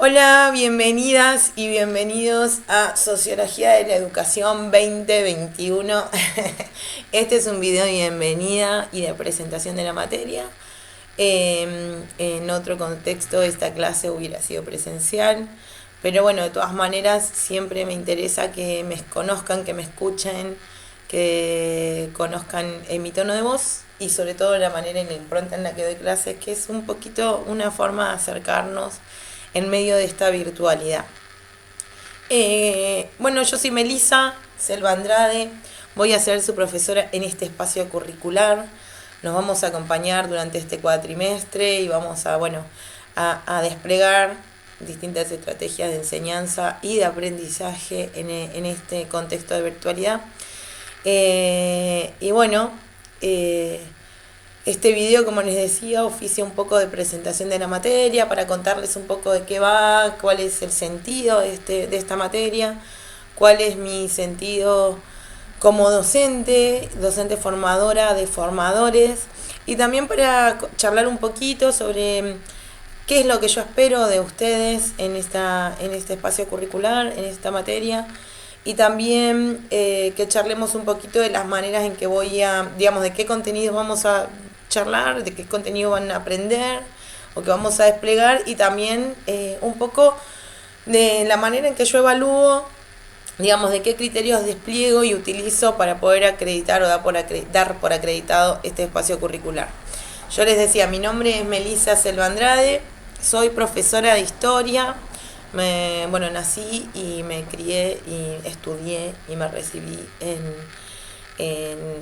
Hola, bienvenidas y bienvenidos a Sociología de la Educación 2021. Este es un video de bienvenida y de presentación de la materia. En otro contexto esta clase hubiera sido presencial, pero bueno, de todas maneras siempre me interesa que me conozcan, que me escuchen, que conozcan mi tono de voz y sobre todo la manera y la impronta en la que doy clases, que es un poquito una forma de acercarnos en medio de esta virtualidad. Bueno, yo soy Melissa Selva Andrade, voy a ser su profesora en este espacio curricular. Nos vamos a acompañar durante este cuatrimestre y vamos a, a desplegar distintas estrategias de enseñanza y de aprendizaje en este contexto de virtualidad. Y bueno, este video, como les decía, oficia un poco de presentación de la materia para contarles un poco de qué va, cuál es el sentido de esta materia, cuál es mi sentido como docente formadora de formadores, y también para charlar un poquito sobre qué es lo que yo espero de ustedes en este espacio curricular, en esta materia, y también que charlemos un poquito de las maneras en que de qué contenidos vamos a charlar, de qué contenido van a aprender o que vamos a desplegar, y también un poco de la manera en que yo evalúo, de qué criterios despliego y utilizo para poder acreditar o dar por acreditado este espacio curricular. Yo les decía, mi nombre es Melissa Selva Andrade, soy profesora de historia. Nací y me crié y estudié y me recibí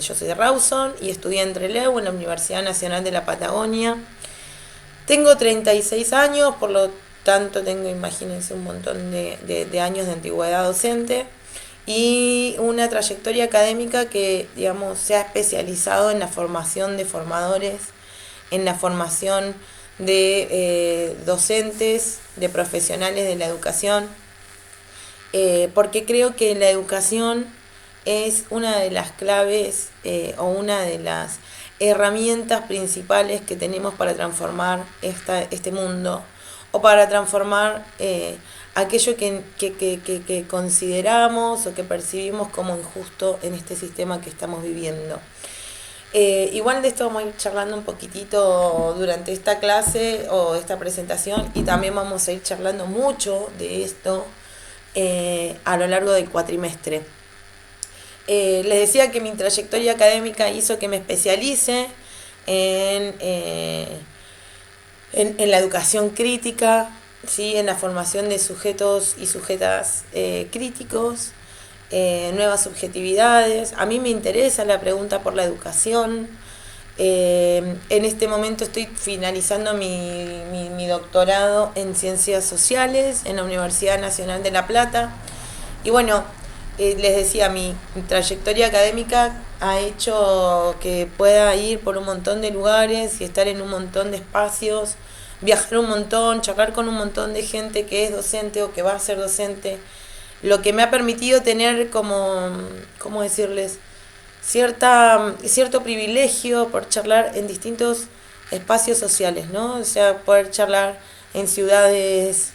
yo soy de Rawson y estudié en Trelew, en la Universidad Nacional de la Patagonia. Tengo 36 años, por lo tanto tengo, imagínense, un montón de años de antigüedad docente y una trayectoria académica que, se ha especializado en la formación de formadores, en la formación de docentes, de profesionales de la educación, porque creo que la educación es una de las claves o una de las herramientas principales que tenemos para transformar este mundo, o para transformar aquello que consideramos o que percibimos como injusto en este sistema que estamos viviendo. Igual de esto vamos a ir charlando un poquitito durante esta clase o esta presentación, y también vamos a ir charlando mucho de esto a lo largo del cuatrimestre. Les decía que mi trayectoria académica hizo que me especialice en la educación crítica, ¿sí? En la formación de sujetos y sujetas críticos, nuevas subjetividades. A mí me interesa la pregunta por la educación. En este momento estoy finalizando mi doctorado en Ciencias Sociales en la Universidad Nacional de La Plata. Y bueno, les decía, mi trayectoria académica ha hecho que pueda ir por un montón de lugares y estar en un montón de espacios, viajar un montón, charlar con un montón de gente que es docente o que va a ser docente, lo que me ha permitido tener ¿cómo decirles?, cierto privilegio por charlar en distintos espacios sociales, ¿no? O sea, poder charlar en ciudades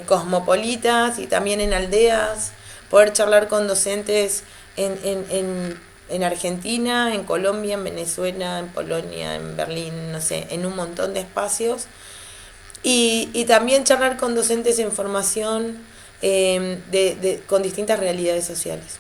cosmopolitas y también en aldeas, poder charlar con docentes en Argentina, en Colombia, en Venezuela, en Polonia, en Berlín, no sé, en un montón de espacios. Y también charlar con docentes en formación con distintas realidades sociales.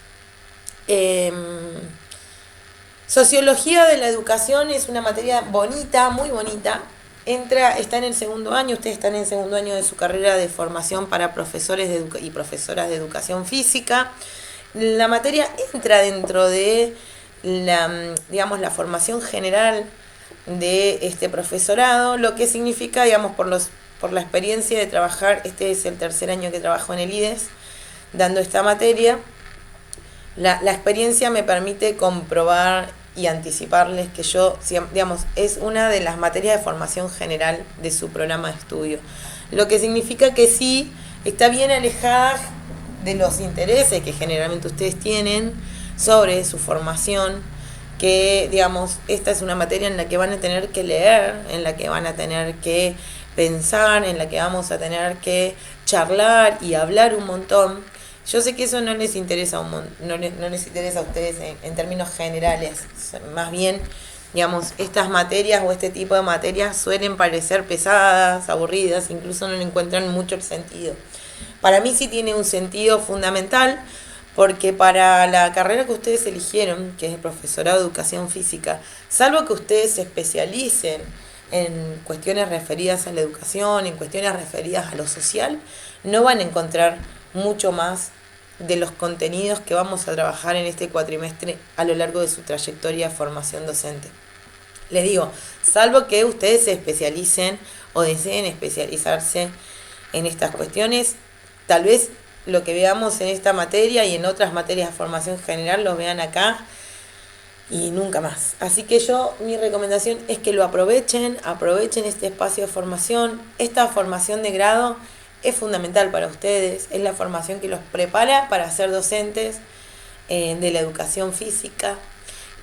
Sociología de la educación es una materia bonita, muy bonita. Está en el segundo año, ustedes están en el segundo año de su carrera de formación para profesores y profesoras de educación física. La materia entra dentro de la formación general de este profesorado, lo que significa, por la experiencia de trabajar. Este es el tercer año que trabajo en el IDES dando esta materia. La experiencia me permite comprobar y anticiparles que es una de las materias de formación general de su programa de estudio. Lo que significa que sí está bien alejada de los intereses que generalmente ustedes tienen sobre su formación, que esta es una materia en la que van a tener que leer, en la que van a tener que pensar, en la que vamos a tener que charlar y hablar un montón. Yo sé que eso no les interesa no les interesa a ustedes en términos generales, más bien, digamos, estas materias o este tipo de materias suelen parecer pesadas, aburridas, incluso no le encuentran mucho el sentido. Para mí sí tiene un sentido fundamental, porque para la carrera que ustedes eligieron, que es el profesorado de educación física, salvo que ustedes se especialicen en cuestiones referidas a la educación, en cuestiones referidas a lo social, no van a encontrar mucho más de los contenidos que vamos a trabajar en este cuatrimestre a lo largo de su trayectoria de formación docente. Les digo, salvo que ustedes se especialicen o deseen especializarse en estas cuestiones, tal vez lo que veamos en esta materia y en otras materias de formación general lo vean acá y nunca más. Así que mi recomendación es que lo aprovechen este espacio de formación. Esta formación de grado es fundamental para ustedes, es la formación que los prepara para ser docentes de la educación física,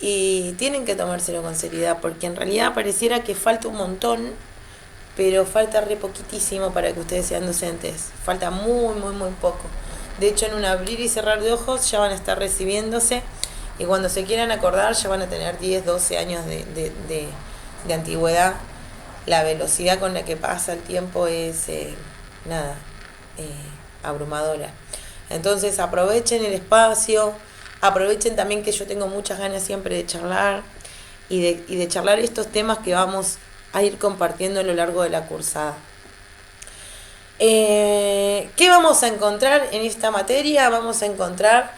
y tienen que tomárselo con seriedad, porque en realidad pareciera que falta un montón, pero falta re poquitísimo para que ustedes sean docentes, falta muy, muy, muy poco. De hecho, en un abrir y cerrar de ojos ya van a estar recibiéndose, y cuando se quieran acordar ya van a tener 10, 12 años de antigüedad. La velocidad con la que pasa el tiempo es abrumadora. Entonces aprovechen el espacio, aprovechen también que yo tengo muchas ganas siempre de charlar y de charlar estos temas que vamos a ir compartiendo a lo largo de la cursada. ¿Qué vamos a encontrar en esta materia? Vamos a encontrar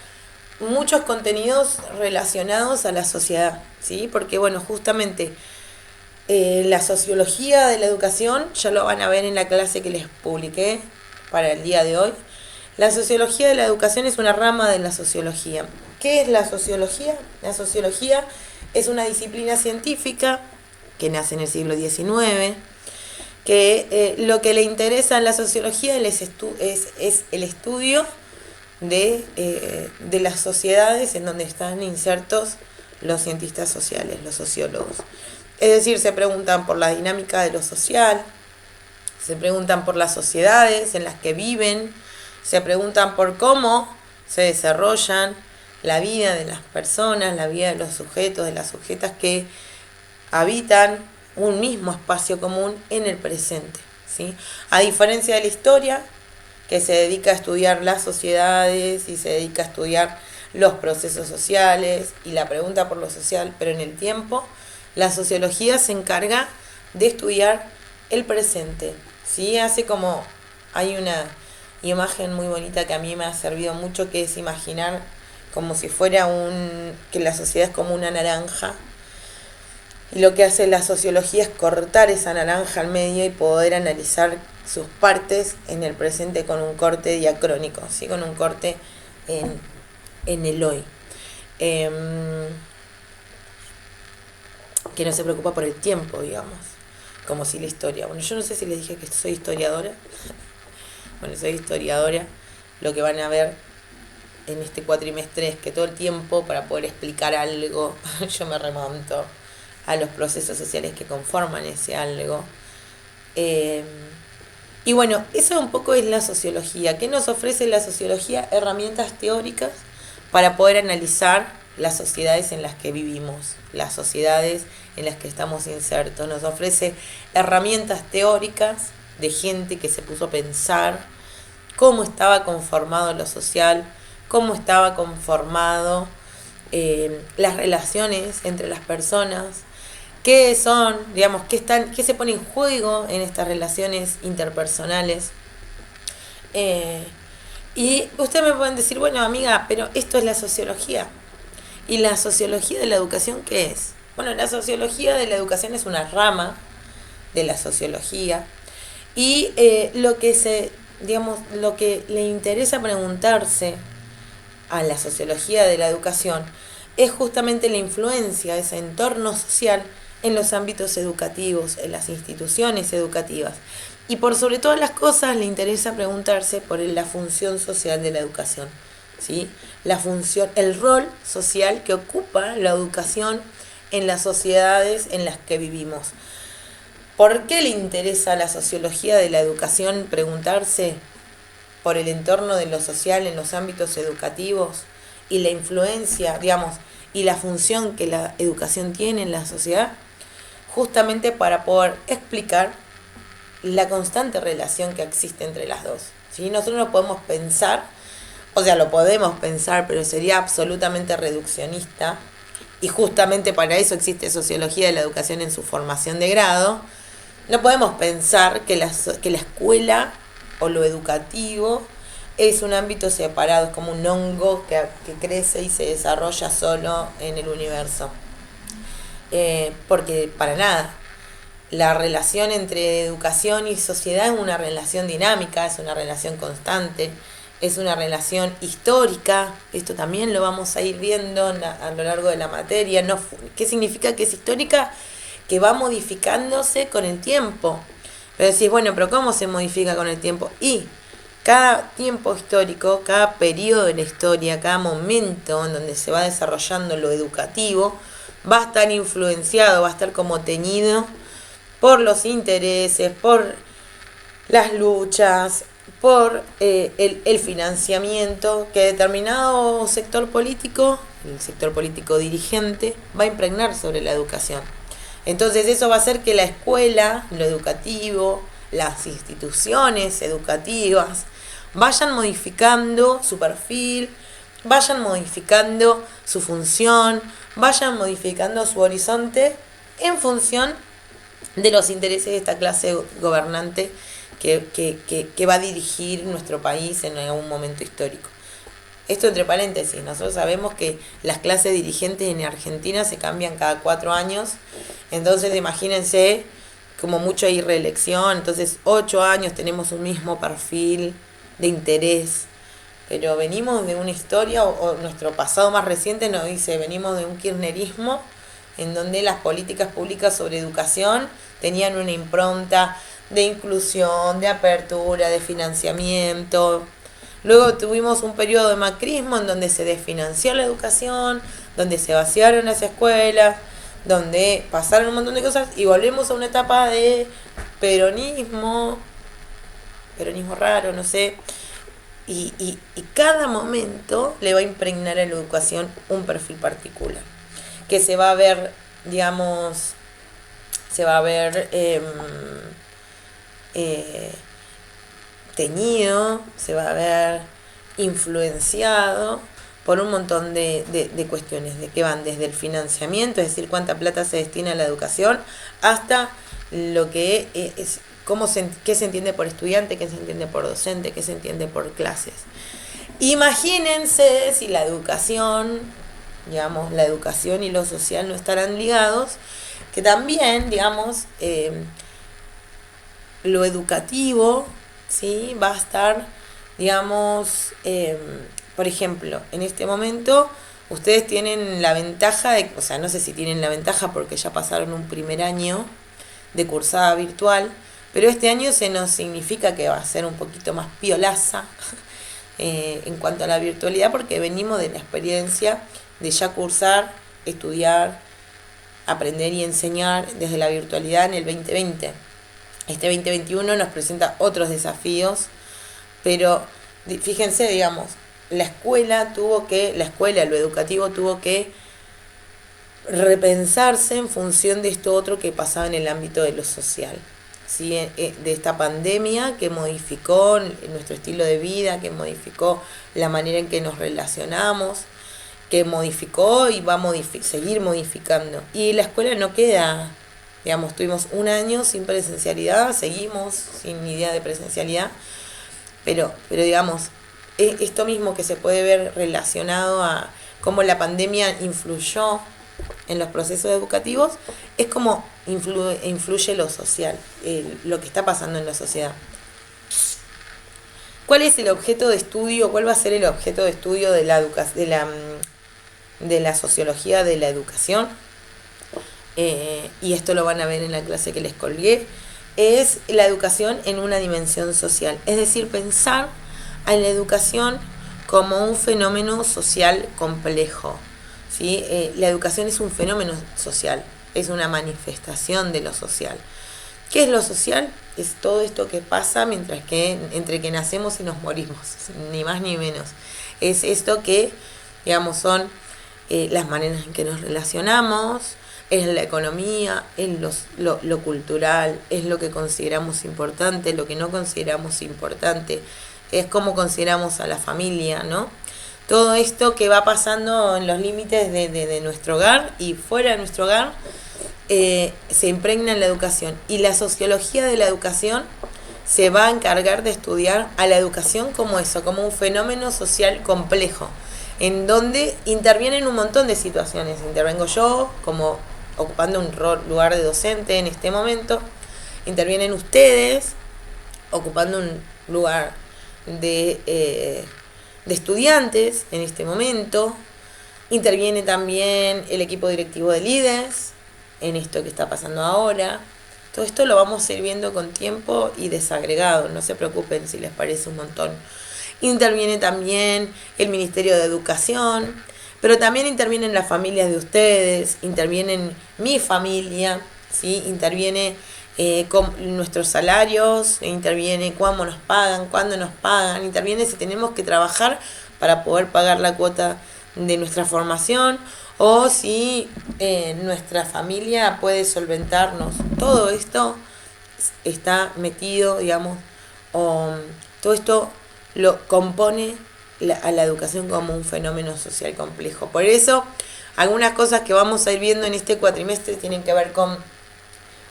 muchos contenidos relacionados a la sociedad, ¿sí? Porque bueno, justamente la sociología de la educación, ya lo van a ver en la clase que les publiqué para el día de hoy. La sociología de la educación es una rama de la sociología. ¿Qué es la sociología? La sociología es una disciplina científica que nace en el siglo XIX, que lo que le interesa en la sociología es el estudio de las sociedades en donde están insertos los cientistas sociales, los sociólogos. Es decir, se preguntan por la dinámica de lo social, se preguntan por las sociedades en las que viven, se preguntan por cómo se desarrollan la vida de las personas, la vida de los sujetos, de las sujetas que habitan un mismo espacio común en el presente, ¿sí? A diferencia de la historia, que se dedica a estudiar las sociedades y se dedica a estudiar los procesos sociales y la pregunta por lo social, pero en el tiempo, la sociología se encarga de estudiar el presente, ¿sí? Hay una imagen muy bonita que a mí me ha servido mucho, que es imaginar como si fuera que la sociedad es como una naranja, y lo que hace la sociología es cortar esa naranja al medio y poder analizar sus partes en el presente con un corte diacrónico, ¿sí? Con un corte en el hoy. Que no se preocupa por el tiempo, digamos, como si la historia. Bueno, yo no sé si les dije que soy historiadora. Bueno, soy historiadora. Lo que van a ver en este cuatrimestre es que todo el tiempo, para poder explicar algo, yo me remonto a los procesos sociales que conforman ese algo. Y bueno, eso un poco es la sociología. ¿Qué nos ofrece la sociología? Herramientas teóricas para poder analizar las sociedades en las que vivimos, las sociedades en las que estamos insertos. Nos ofrece herramientas teóricas de gente que se puso a pensar cómo estaba conformado lo social, cómo estaba conformado las relaciones entre las personas, qué son, digamos, qué se pone en juego en estas relaciones interpersonales. Y ustedes me pueden decir, bueno, amiga, pero esto es la sociología. ¿Y la sociología de la educación qué es? Bueno, la sociología de la educación es una rama de la sociología, y lo que le interesa preguntarse a la sociología de la educación es justamente la influencia de ese entorno social en los ámbitos educativos, en las instituciones educativas. Y por sobre todas las cosas le interesa preguntarse por la función social de la educación, ¿sí? La función, el rol social que ocupa la educación en las sociedades en las que vivimos. ¿Por qué le interesa a la sociología de la educación preguntarse por el entorno de lo social en los ámbitos educativos y la influencia, digamos, y la función que la educación tiene en la sociedad? Justamente para poder explicar la constante relación que existe entre las dos. ¿Sí? Nosotros no podemos pensar, o sea, lo podemos pensar, pero sería absolutamente reduccionista, y justamente para eso existe sociología de la educación en su formación de grado. No podemos pensar que la escuela o lo educativo es un ámbito separado, es como un hongo que crece y se desarrolla solo en el universo. Porque para nada. La relación entre educación y sociedad es una relación dinámica, es una relación constante, es una relación histórica. Esto también lo vamos a ir viendo a lo largo de la materia. No, ¿qué significa que es histórica? Que va modificándose con el tiempo. Pero decís, bueno, pero ¿cómo se modifica con el tiempo? Y cada tiempo histórico, cada periodo de la historia, cada momento en donde se va desarrollando lo educativo, va a estar influenciado, va a estar como teñido por los intereses, por las luchas, por el financiamiento que determinado sector político, el sector político dirigente, va a impregnar sobre la educación. Entonces eso va a hacer que la escuela, lo educativo, las instituciones educativas vayan modificando su perfil, vayan modificando su función, vayan modificando su horizonte en función de los intereses de esta clase gobernante que va a dirigir nuestro país en algún momento histórico. Esto entre paréntesis, nosotros sabemos que las clases dirigentes en Argentina se cambian cada 4 años, entonces imagínense, como mucho hay reelección, entonces 8 años tenemos un mismo perfil de interés, pero venimos de una historia, o nuestro pasado más reciente nos dice, venimos de un kirchnerismo en donde las políticas públicas sobre educación tenían una impronta de inclusión, de apertura, de financiamiento. Luego tuvimos un periodo de macrismo en donde se desfinanció la educación, donde se vaciaron las escuelas, donde pasaron un montón de cosas, y volvemos a una etapa de peronismo raro, no sé. Y cada momento le va a impregnar a la educación un perfil particular, que se va a ver, digamos, teñido, se va a ver influenciado por un montón de cuestiones, de que van desde el financiamiento, es decir, cuánta plata se destina a la educación, hasta lo que es, qué se entiende por estudiante, qué se entiende por docente, qué se entiende por clases. Imagínense si la educación, digamos, la educación y lo social no estarán ligados, que también, digamos, lo educativo, ¿sí? Va a estar, digamos, por ejemplo, en este momento ustedes tienen la ventaja de, o sea, no sé si tienen la ventaja porque ya pasaron un primer año de cursada virtual, pero este año se nos significa que va a ser un poquito más piolaza en cuanto a la virtualidad, porque venimos de la experiencia de ya cursar, estudiar, aprender y enseñar desde la virtualidad en el 2020. Este 2021 nos presenta otros desafíos, pero fíjense, digamos, lo educativo tuvo que repensarse en función de esto otro que pasaba en el ámbito de lo social, ¿sí? De esta pandemia que modificó nuestro estilo de vida, que modificó la manera en que nos relacionamos, que modificó y va a seguir modificando. Y la escuela no queda, digamos, tuvimos un año sin presencialidad, seguimos sin idea de presencialidad, pero digamos, esto mismo que se puede ver relacionado a cómo la pandemia influyó en los procesos educativos, es como influye lo social, lo que está pasando en la sociedad. ¿Cuál es el objeto de estudio? ¿Cuál va a ser el objeto de estudio de la sociología de la educación? Y esto lo van a ver en la clase que les colgué. Es la educación en una dimensión social, es decir, pensar a la educación como un fenómeno social complejo, ¿sí? La educación es un fenómeno social, es una manifestación de lo social. ¿Qué es lo social? Es todo esto que pasa entre que nacemos y nos morimos, ni más ni menos. Es esto que, digamos, son las maneras en que nos relacionamos, es la economía, es lo cultural, es lo que consideramos importante, lo que no consideramos importante, es cómo consideramos a la familia, ¿no? Todo esto que va pasando en los límites de nuestro hogar y fuera de nuestro hogar se impregna en la educación. Y la sociología de la educación se va a encargar de estudiar a la educación como eso, como un fenómeno social complejo, en donde intervienen un montón de situaciones. Intervengo yo como ocupando un lugar de docente en este momento, intervienen ustedes ocupando un lugar de estudiantes en este momento, interviene también el equipo directivo de líderes en esto que está pasando ahora. Todo esto lo vamos a ir viendo con tiempo y desagregado, no se preocupen si les parece un montón. Interviene también el Ministerio de Educación, pero también intervienen las familias de ustedes, intervienen mi familia, ¿sí? Interviene con nuestros salarios, interviene cuándo nos pagan, interviene si tenemos que trabajar para poder pagar la cuota de nuestra formación o si nuestra familia puede solventarnos. Todo esto está metido, digamos, todo esto lo compone a la educación como un fenómeno social complejo. Por eso, algunas cosas que vamos a ir viendo en este cuatrimestre tienen que ver con,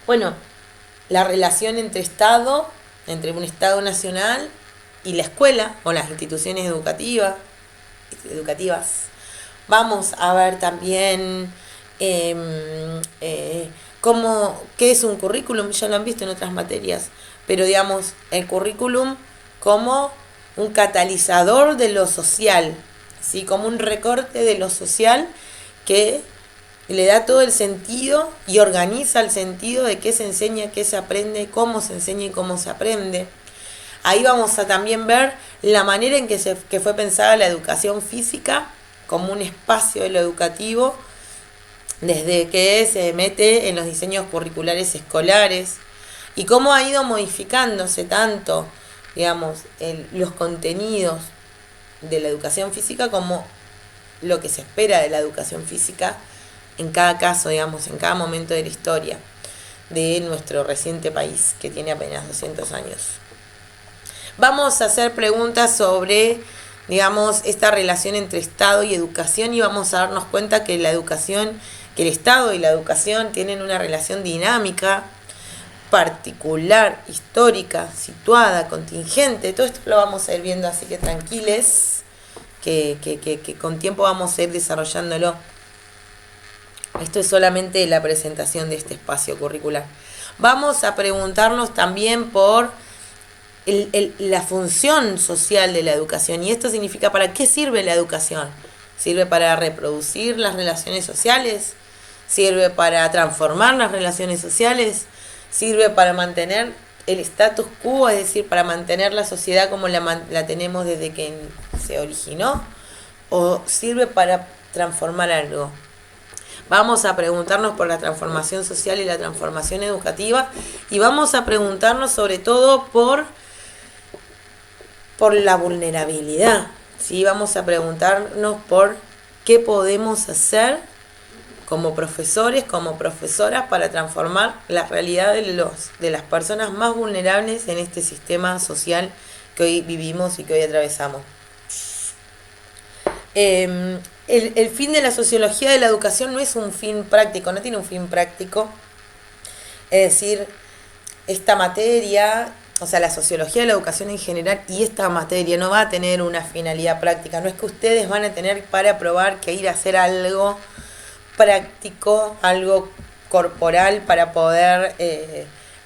bueno, la relación entre un Estado nacional y la escuela o las instituciones educativas. Vamos a ver también qué es un currículum, ya lo han visto en otras materias, pero digamos, el currículum como un catalizador de lo social, ¿sí? Como un recorte de lo social que le da todo el sentido y organiza el sentido de qué se enseña, qué se aprende, cómo se enseña y cómo se aprende. Ahí vamos a también ver la manera en que fue pensada la educación física como un espacio de lo educativo, desde que se mete en los diseños curriculares escolares, y cómo ha ido modificándose tanto, digamos, los contenidos de la educación física como lo que se espera de la educación física en cada caso, digamos, en cada momento de la historia de nuestro reciente país, que tiene apenas 200 años. Vamos a hacer preguntas sobre, digamos, esta relación entre Estado y educación, y vamos a darnos cuenta que que el Estado y la educación tienen una relación dinámica, particular, histórica, situada, contingente. Todo esto lo vamos a ir viendo, así que tranquiles, que con tiempo vamos a ir desarrollándolo. Esto es solamente la presentación de este espacio curricular. Vamos a preguntarnos también por la función social de la educación, y esto significa ¿para qué sirve la educación? ¿Sirve para reproducir las relaciones sociales? ¿Sirve para transformar las relaciones sociales? ¿Sirve para mantener el status quo, es decir, para mantener la sociedad como la tenemos desde que se originó? ¿O sirve para transformar algo? Vamos a preguntarnos por la transformación social y la transformación educativa, y vamos a preguntarnos sobre todo por la vulnerabilidad, ¿sí? Vamos a preguntarnos por qué podemos hacer como profesores, como profesoras, para transformar la realidad de las personas más vulnerables en este sistema social que hoy vivimos y que hoy atravesamos. El fin de la sociología de la educación no es un fin práctico, no tiene un fin práctico. Es decir, esta materia, o sea, la sociología de la educación en general y esta materia no va a tener una finalidad práctica. No es que ustedes van a tener para probar que ir a hacer algo práctico, algo corporal para poder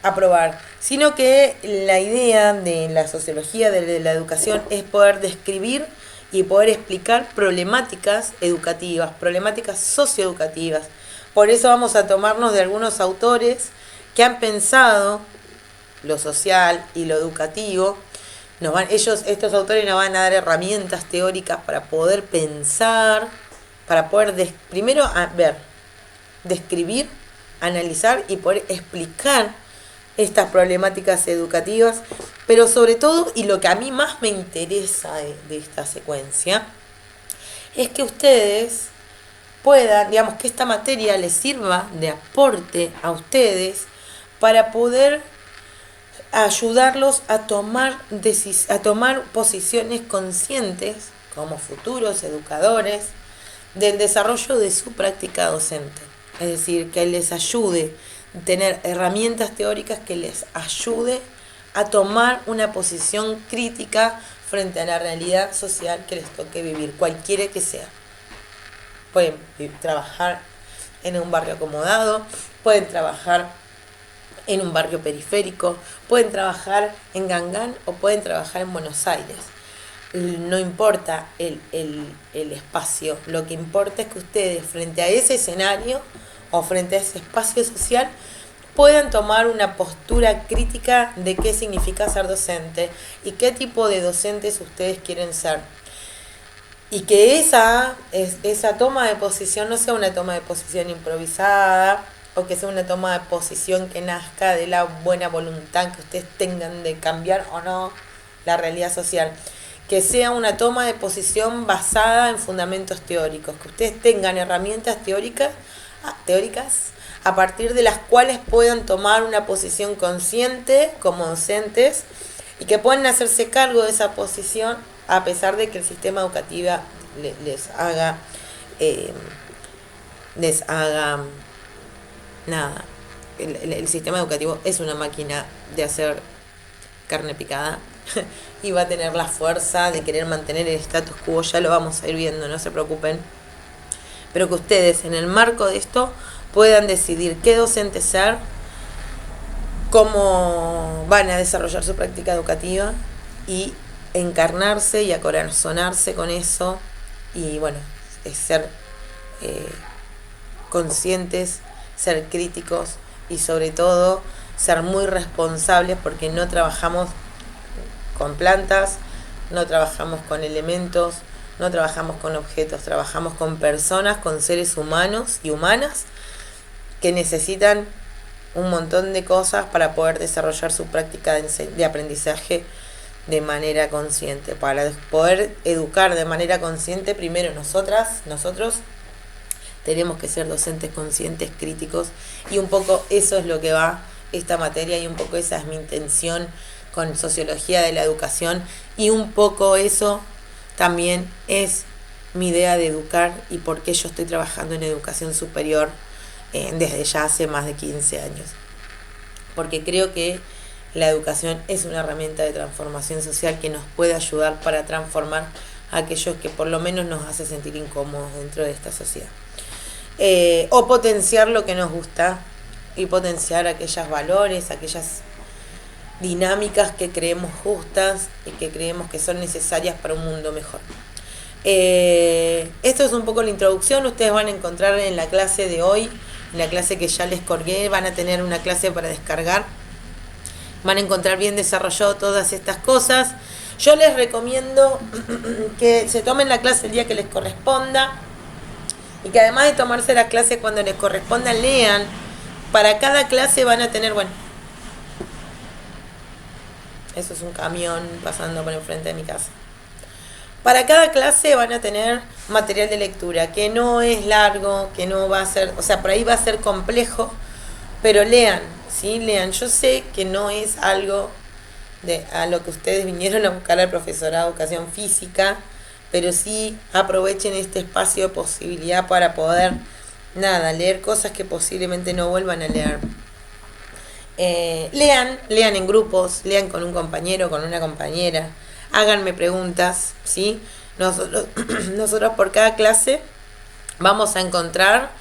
aprobar, sino que la idea de la sociología de la educación es poder describir y poder explicar problemáticas educativas, problemáticas socioeducativas. Por eso vamos a tomarnos de algunos autores que han pensado lo social y lo educativo. Estos autores nos van a dar herramientas teóricas para poder pensar, para poder primero describir, analizar y poder explicar estas problemáticas educativas, pero sobre todo, y lo que a mí más me interesa de esta secuencia, es que ustedes puedan, digamos, que esta materia les sirva de aporte a ustedes para poder ayudarlos a tomar posiciones conscientes como futuros educadores del desarrollo de su práctica docente. Es decir, que les ayude a tener herramientas teóricas que les ayude a tomar una posición crítica frente a la realidad social que les toque vivir, cualquiera que sea. Pueden trabajar en un barrio acomodado, pueden trabajar en un barrio periférico, pueden trabajar en Gangán o pueden trabajar en Buenos Aires. No importa el espacio, lo que importa es que ustedes frente a ese escenario o frente a ese espacio social puedan tomar una postura crítica de qué significa ser docente y qué tipo de docentes ustedes quieren ser. Y que esa toma de posición no sea una toma de posición improvisada o que sea una toma de posición que nazca de la buena voluntad que ustedes tengan de cambiar o no la realidad social. Que sea una toma de posición basada en fundamentos teóricos, que ustedes tengan herramientas teóricas a partir de las cuales puedan tomar una posición consciente como docentes y que puedan hacerse cargo de esa posición a pesar de que el sistema educativo les haga nada. El sistema educativo es una máquina de hacer carne picada y va a tener la fuerza de querer mantener el status quo, ya lo vamos a ir viendo, no se preocupen. Pero que ustedes en el marco de esto puedan decidir qué docente ser, cómo van a desarrollar su práctica educativa y encarnarse y acorazonarse con eso y bueno, es ser conscientes, ser críticos y sobre todo ser muy responsables porque no trabajamos con plantas, no trabajamos con elementos, no trabajamos con objetos, trabajamos con personas, con seres humanos y humanas que necesitan un montón de cosas para poder desarrollar su práctica de aprendizaje de manera consciente. Para poder educar de manera consciente, primero nosotros tenemos que ser docentes conscientes, críticos, y un poco eso es lo que va esta materia y un poco esa es mi intención con sociología de la educación y un poco eso también es mi idea de educar y por qué yo estoy trabajando en educación superior desde ya hace más de 15 años. Porque creo que la educación es una herramienta de transformación social que nos puede ayudar para transformar a aquellos que por lo menos nos hace sentir incómodos dentro de esta sociedad. O potenciar lo que nos gusta y potenciar aquellos valores, aquellas dinámicas que creemos justas y que creemos que son necesarias para un mundo mejor. Esto es un poco la introducción. Ustedes van a encontrar en la clase de hoy, en la clase que ya les colgué, van a tener una clase para descargar. Van a encontrar bien desarrollado todas estas cosas. Yo les recomiendo que se tomen la clase el día que les corresponda y que además de tomarse la clase cuando les corresponda, lean. Para cada clase van a tener, bueno, eso es un camión pasando por enfrente de mi casa. Para cada clase van a tener material de lectura, que no es largo, que no va a ser, o sea, por ahí va a ser complejo, pero lean, ¿sí? Lean. Yo sé que no es algo a lo que ustedes vinieron a buscar al profesorado de educación física, pero sí aprovechen este espacio de posibilidad para poder, leer cosas que posiblemente no vuelvan a leer. Lean en grupos, lean con un compañero, con una compañera, háganme preguntas, ¿sí? Nosotros por cada clase vamos a encontrar,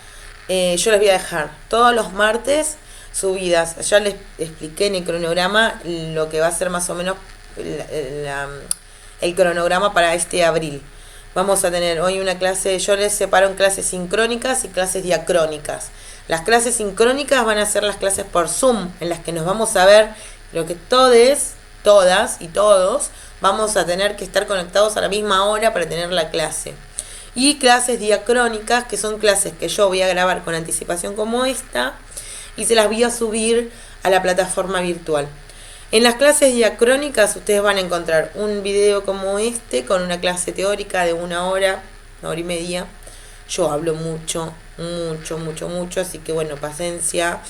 yo les voy a dejar todos los martes subidas, ya les expliqué en el cronograma lo que va a ser más o menos el cronograma para este abril. Vamos a tener hoy una clase, yo les separo en clases sincrónicas y clases diacrónicas. Las clases sincrónicas van a ser las clases por Zoom, en las que nos vamos a ver, creo que todas y todos vamos a tener que estar conectados a la misma hora para tener la clase. Y clases diacrónicas, que son clases que yo voy a grabar con anticipación como esta, y se las voy a subir a la plataforma virtual. En las clases diacrónicas ustedes van a encontrar un video como este con una clase teórica de 1 hora y media. Yo hablo mucho, así que bueno, paciencia.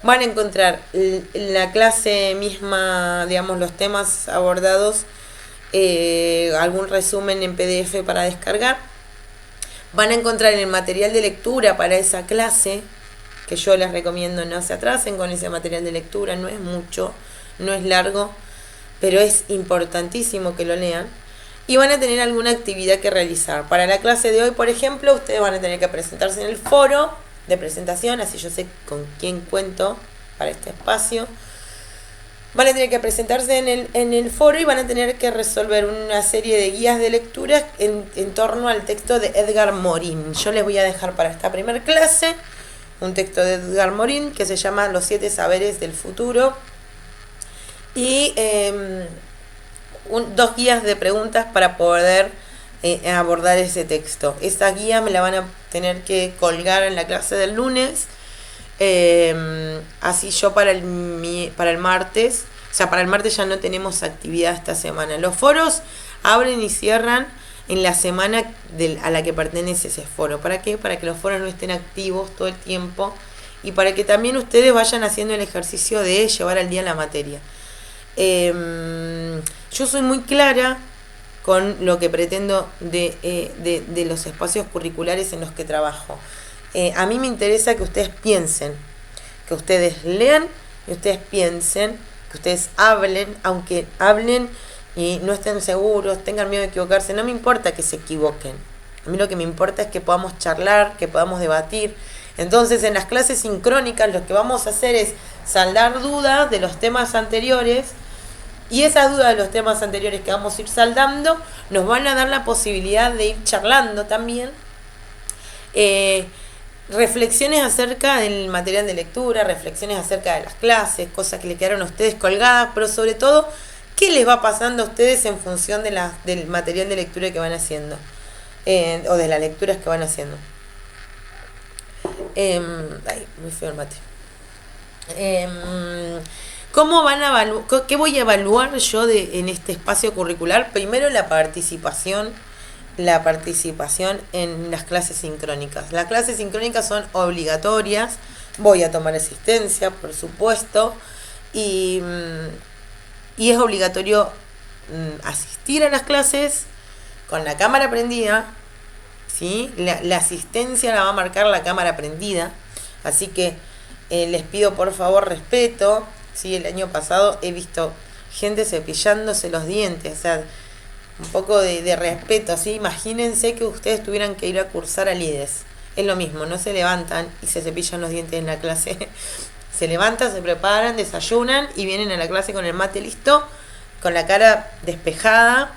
Van a encontrar la clase misma, digamos, los temas abordados, algún resumen en PDF para descargar. Van a encontrar el material de lectura para esa clase, que yo les recomiendo no se atrasen con ese material de lectura, no es mucho, no es largo, pero es importantísimo que lo lean. Y van a tener alguna actividad que realizar. Para la clase de hoy, por ejemplo, ustedes van a tener que presentarse en el foro de presentación, así yo sé con quién cuento para este espacio. Van a tener que presentarse en el foro y van a tener que resolver una serie de guías de lectura en torno al texto de Edgar Morin. Yo les voy a dejar para esta primera clase un texto de Edgar Morin que se llama Los 7 saberes del futuro y 2 guías de preguntas para poder abordar ese texto. Esta guía me la van a tener que colgar en la clase del lunes. Así yo para el martes, o sea, para el martes ya no tenemos actividad esta semana. Los foros abren y cierran en la semana a la que pertenece ese foro. ¿Para qué? Para que los foros no estén activos todo el tiempo y para que también ustedes vayan haciendo el ejercicio de llevar al día la materia. Yo soy muy clara con lo que pretendo de los espacios curriculares en los que trabajo. A mí me interesa que ustedes piensen, que ustedes lean, que ustedes piensen, que ustedes hablen, aunque hablen y no estén seguros, tengan miedo de equivocarse, no me importa que se equivoquen. A mí lo que me importa es que podamos charlar, que podamos debatir. Entonces en las clases sincrónicas lo que vamos a hacer es saldar dudas de los temas anteriores y esas dudas de los temas anteriores que vamos a ir saldando nos van a dar la posibilidad de ir charlando también. Reflexiones acerca del material de lectura, reflexiones acerca de las clases, cosas que le quedaron a ustedes colgadas, pero sobre todo, ¿qué les va pasando a ustedes en función del material de lectura que van haciendo? O de las lecturas que van haciendo. Muy feo el mate. ¿Cómo van a evaluar? ¿Qué voy a evaluar yo en este espacio curricular? Primero la participación en las clases sincrónicas. Las clases sincrónicas son obligatorias. Voy a tomar asistencia, por supuesto, y es obligatorio asistir a las clases con la cámara prendida, ¿sí? La asistencia la va a marcar la cámara prendida, así que les pido por favor respeto, ¿sí? El año pasado he visto gente cepillándose los dientes, o sea, un poco de respeto, ¿sí? Imagínense que ustedes tuvieran que ir a cursar al IDES. Es lo mismo, no se levantan y se cepillan los dientes en la clase. Se levantan, se preparan, desayunan y vienen a la clase con el mate listo, con la cara despejada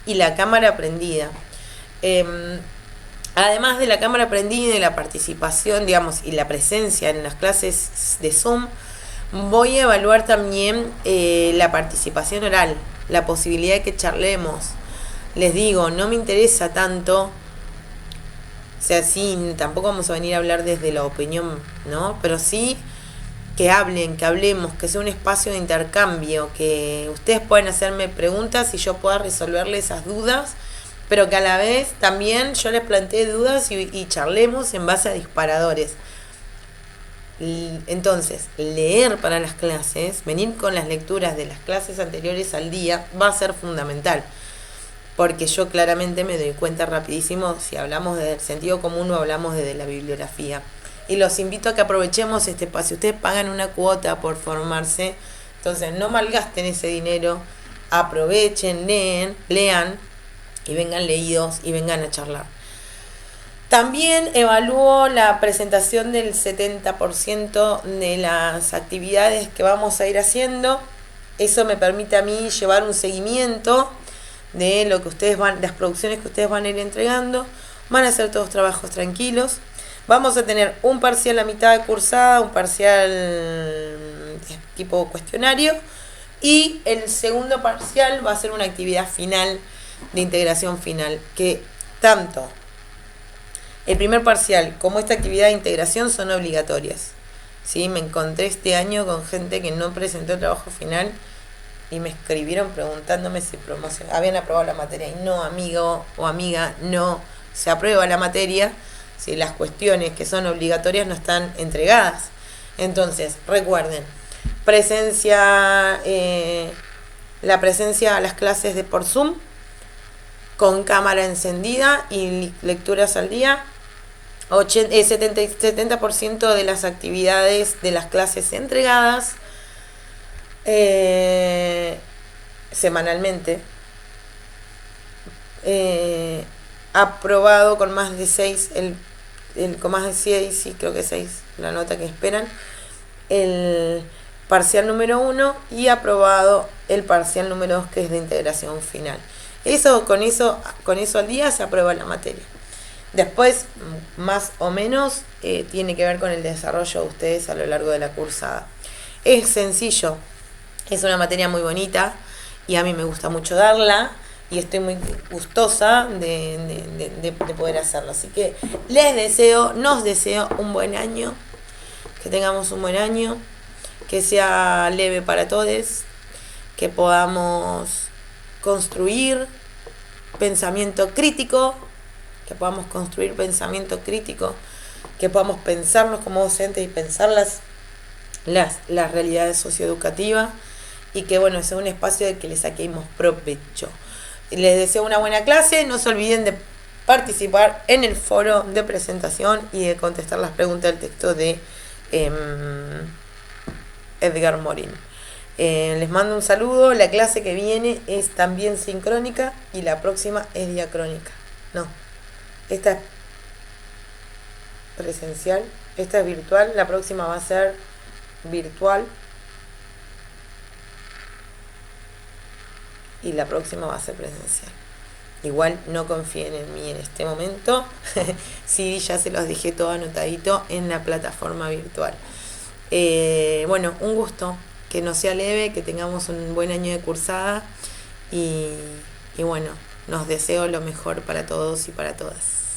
y la cámara prendida. Además de la cámara prendida y la participación, digamos, y la presencia en las clases de Zoom, voy a evaluar también la participación oral, la posibilidad de que charlemos. Les digo, no me interesa tanto, o sea, sí, tampoco vamos a venir a hablar desde la opinión, ¿no? Pero sí que hablen, que hablemos, que sea un espacio de intercambio, que ustedes puedan hacerme preguntas y yo pueda resolverle esas dudas, pero que a la vez también yo les plantee dudas y charlemos en base a disparadores. Entonces, leer para las clases, venir con las lecturas de las clases anteriores al día, va a ser fundamental. Porque yo claramente me doy cuenta rapidísimo si hablamos del sentido común o hablamos desde la bibliografía. Y los invito a que aprovechemos este espacio. Ustedes pagan una cuota por formarse, entonces no malgasten ese dinero, aprovechen, lean y vengan leídos y vengan a charlar. También evalúo la presentación del 70% de las actividades que vamos a ir haciendo. Eso me permite a mí llevar un seguimiento de lo que ustedes las producciones que ustedes van a ir entregando. Van a ser todos trabajos tranquilos. Vamos a tener un parcial a mitad de cursada, un parcial tipo cuestionario y el segundo parcial va a ser una actividad final de integración final, que tanto el primer parcial como esta actividad de integración son obligatorias. ¿sí? Me encontré este año con gente que no presentó el trabajo final y me escribieron preguntándome si habían aprobado la materia. Y no, amigo o amiga, no se aprueba la materia si las cuestiones que son obligatorias no están entregadas. Entonces, recuerden, presencia, la presencia a las clases de por Zoom, con cámara encendida y lecturas al día. 70% de las actividades de las clases entregadas semanalmente. Aprobado con más de 6, con más de 6, sí, creo que 6, la nota que esperan, el parcial número 1 y aprobado el parcial número 2, que es de integración final. Con eso al día se aprueba la materia. Después, más o menos, tiene que ver con el desarrollo de ustedes a lo largo de la cursada. Es sencillo, es una materia muy bonita y a mí me gusta mucho darla y estoy muy gustosa de poder hacerlo. Así que nos deseo un buen año, que tengamos un buen año, que sea leve para todos, que podamos construir pensamiento crítico, que podamos pensarnos como docentes y pensar las realidades socioeducativas, y que bueno, sea un espacio de que le saquemos provecho. Les deseo una buena clase, no se olviden de participar en el foro de presentación y de contestar las preguntas del texto de Edgar Morin. Les mando un saludo. La clase que viene es también sincrónica y la próxima es diacrónica. No, esta es presencial, esta es virtual, la próxima va a ser virtual y la próxima va a ser presencial. Igual no confíen en mí en este momento. Sí, ya se los dejé todo anotadito en la plataforma virtual. Bueno, un gusto, que nos sea leve, que tengamos un buen año de cursada y bueno, nos deseo lo mejor para todos y para todas.